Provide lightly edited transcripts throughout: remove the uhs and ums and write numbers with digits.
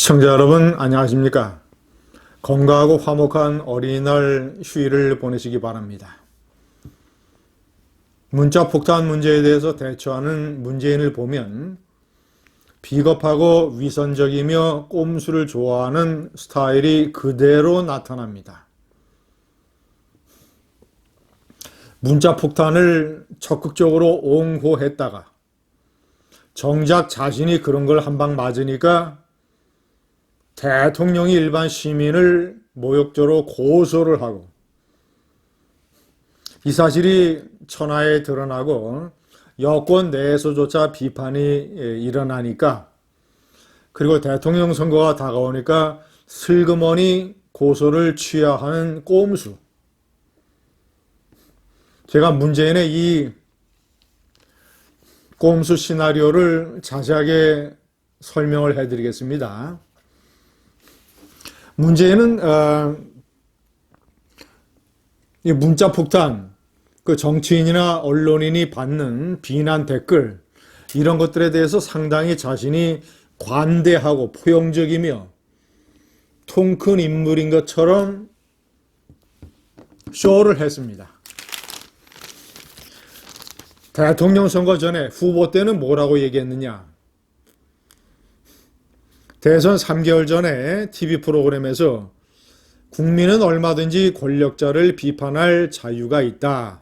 시청자 여러분, 안녕하십니까? 건강하고 화목한 어린이날 휴일을 보내시기 바랍니다. 문자 폭탄 문제에 대해서 대처하는 문재인을 보면 비겁하고 위선적이며 꼼수를 좋아하는 스타일이 그대로 나타납니다. 문자 폭탄을 적극적으로 옹호했다가 정작 자신이 그런 걸 한 방 맞으니까 대통령이 일반 시민을 모욕죄로 고소를 하고 이 사실이 천하에 드러나고 여권 내에서조차 비판이 일어나니까, 그리고 대통령 선거가 다가오니까 슬그머니 고소를 취하하는 꼼수. 제가 문재인의 이 꼼수 시나리오를 자세하게 설명을 해드리겠습니다. 문제는 이 문자 폭탄, 그 정치인이나 언론인이 받는 비난 댓글, 이런 것들에 대해서 상당히 자신이 관대하고 포용적이며 통 큰 인물인 것처럼 쇼를 했습니다. 대통령 선거 전에 후보 때는 뭐라고 얘기했느냐? 대선 3개월 전에 TV 프로그램에서 국민은 얼마든지 권력자를 비판할 자유가 있다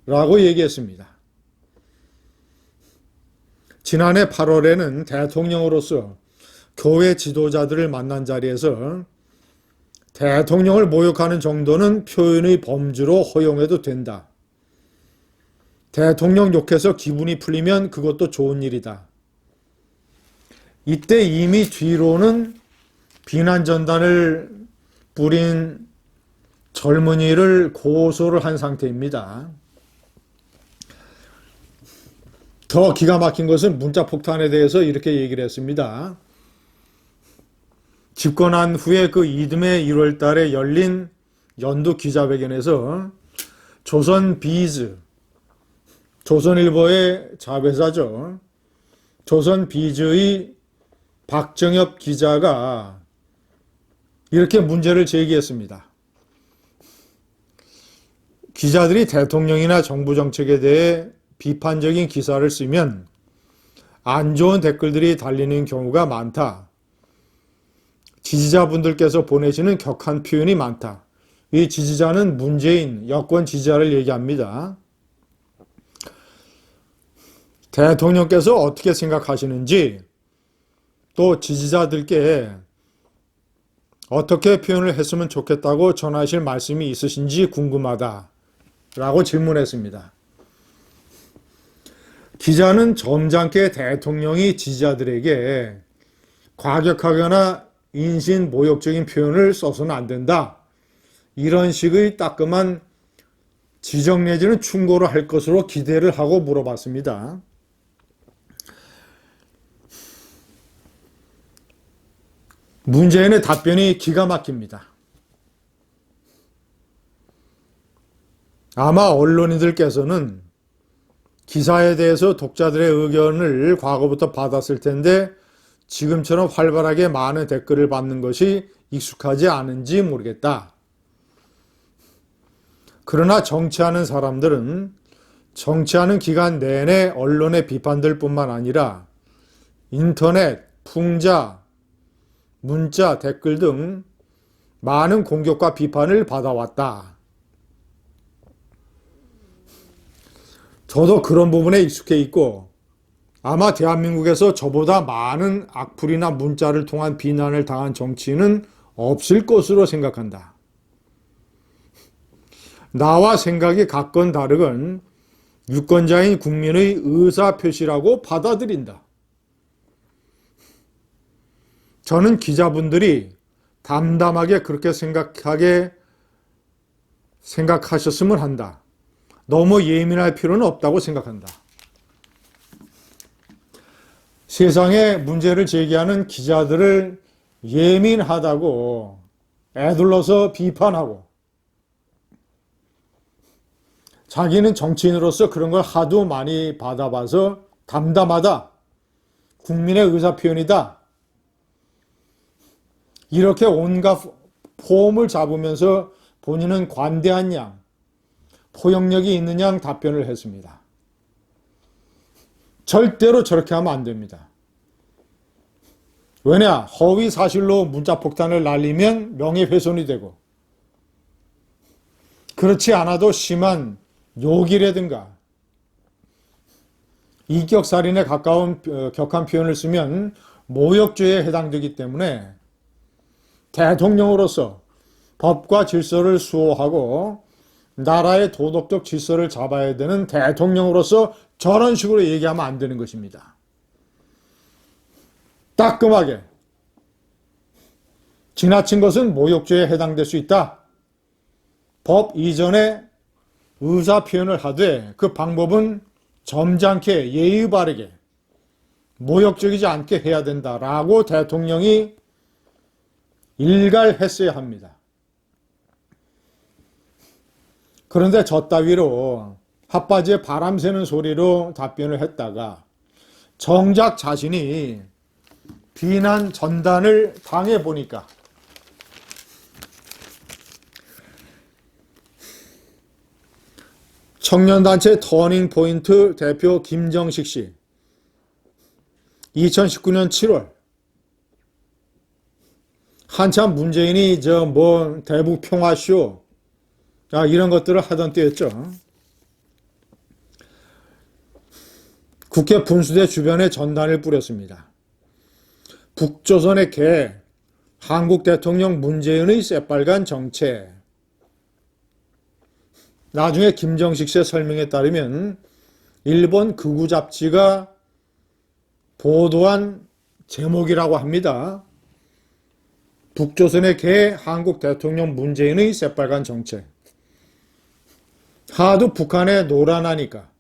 라고 얘기했습니다. 지난해 8월에는 대통령으로서 교회 지도자들을 만난 자리에서 대통령을 모욕하는 정도는 표현의 범주로 허용해도 된다. 대통령 욕해서 기분이 풀리면 그것도 좋은 일이다. 이때 이미 뒤로는 비난 전단을 뿌린 젊은이를 고소를 한 상태입니다. 더 기가 막힌 것은 문자 폭탄에 대해서 이렇게 얘기를 했습니다. 집권한 후에 그 이듬해 1월 달에 열린 연두 기자회견에서 조선비즈, 조선일보의 자회사죠. 조선비즈의 박정엽 기자가 이렇게 문제를 제기했습니다. 기자들이 대통령이나 정부 정책에 대해 비판적인 기사를 쓰면 안 좋은 댓글들이 달리는 경우가 많다. 지지자분들께서 보내시는 격한 표현이 많다. 이 지지자는 문재인 여권 지지자를 얘기합니다. 대통령께서 어떻게 생각하시는지, 또 지지자들께 어떻게 표현을 했으면 좋겠다고 전하실 말씀이 있으신지 궁금하다 라고 질문했습니다. 기자는 점잖게 대통령이 지지자들에게 과격하거나 인신 모욕적인 표현을 써서는 안 된다, 이런 식의 따끔한 지적 내지는 충고를 할 것으로 기대를 하고 물어봤습니다. 문재인의 답변이 기가 막힙니다. 아마 언론인들께서는 기사에 대해서 독자들의 의견을 과거부터 받았을 텐데 지금처럼 활발하게 많은 댓글을 받는 것이 익숙하지 않은지 모르겠다. 그러나 정치하는 사람들은 정치하는 기간 내내 언론의 비판들 뿐만 아니라 인터넷, 풍자, 문자, 댓글 등 많은 공격과 비판을 받아왔다. 저도 그런 부분에 익숙해 있고 아마 대한민국에서 저보다 많은 악플이나 문자를 통한 비난을 당한 정치인은 없을 것으로 생각한다. 나와 생각이 같건 다르건 유권자인 국민의 의사표시라고 받아들인다. 저는 기자분들이 담담하게 그렇게 생각하셨으면 한다. 너무 예민할 필요는 없다고 생각한다. 세상에 문제를 제기하는 기자들을 예민하다고 애둘러서 비판하고 자기는 정치인으로서 그런 걸 하도 많이 받아봐서 담담하다. 국민의 의사표현이다. 이렇게 온갖 폼을 잡으면서 본인은 관대한 양, 포용력이 있는 양 답변을 했습니다. 절대로 저렇게 하면 안 됩니다. 왜냐? 허위 사실로 문자폭탄을 날리면 명예훼손이 되고, 그렇지 않아도 심한 욕이라든가 인격살인에 가까운 격한 표현을 쓰면 모욕죄에 해당되기 때문에 대통령으로서 법과 질서를 수호하고 나라의 도덕적 질서를 잡아야 되는 대통령으로서 저런 식으로 얘기하면 안 되는 것입니다. 따끔하게 지나친 것은 모욕죄에 해당될 수 있다. 법 이전에 의사 표현을 하되 그 방법은 점잖게 예의 바르게 모욕적이지 않게 해야 된다라고 대통령이 일갈했어야 합니다. 그런데 저 따위로 핫바지에 바람 새는 소리로 답변을 했다가 정작 자신이 비난 전단을 당해보니까 청년단체 터닝포인트 대표 김정식 씨 2019년 7월 한참 문재인이 대북 평화쇼 이런 것들을 하던 때였죠. 국회 분수대 주변에 전단을 뿌렸습니다. 북조선의 개, 한국 대통령 문재인의 새빨간 정체. 나중에 김정식 씨의 설명에 따르면 일본 극우 잡지가 보도한 제목이라고 합니다. 북조선의 개, 한국 대통령 문재인의 새빨간 정체. 하도 북한에 노란하니까,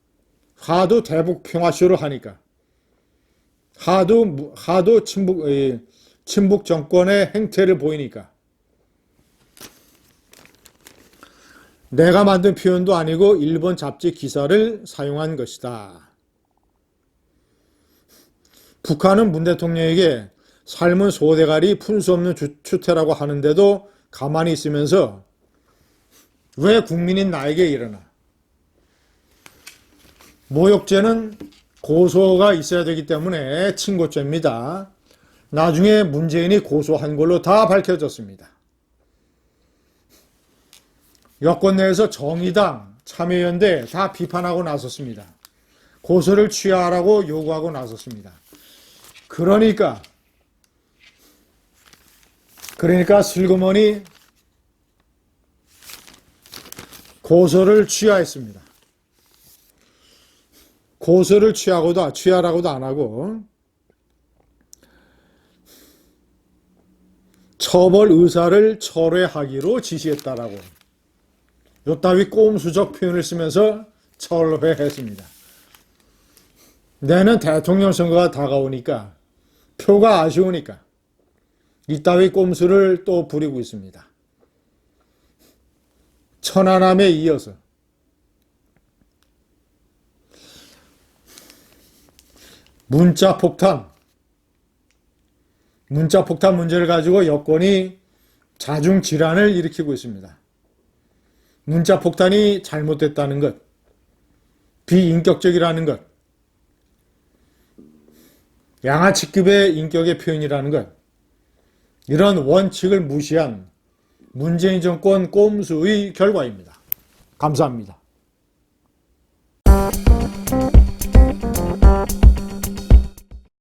하도 대북 평화쇼를 하니까, 하도 친북 정권의 행태를 보이니까 내가 만든 표현도 아니고 일본 잡지 기사를 사용한 것이다. 북한은 문 대통령에게 삶은 소대가리 푼 수 없는 추태라고 하는데도 가만히 있으면서 왜 국민인 나에게 일어나? 모욕죄는 고소가 있어야 되기 때문에 친고죄입니다. 나중에 문재인이 고소한 걸로 다 밝혀졌습니다. 여권 내에서 정의당, 참여연대 다 비판하고 나섰습니다. 고소를 취하라고 요구하고 나섰습니다. 그러니까 슬그머니 고소를 취하했습니다. 고소를 취하라고도 안 하고 처벌 의사를 철회하기로 지시했다라고 요따위 꼼수적 표현을 쓰면서 철회했습니다. 내년 대통령 선거가 다가오니까 표가 아쉬우니까 이따위 꼼수를 또 부리고 있습니다. 천안함에 이어서 문자폭탄 문제를 가지고 여권이 자중질환을 일으키고 있습니다. 문자폭탄이 잘못됐다는 것, 비인격적이라는 것, 양아치급의 인격의 표현이라는 것, 이런 원칙을 무시한 문재인 정권 꼼수의 결과입니다. 감사합니다.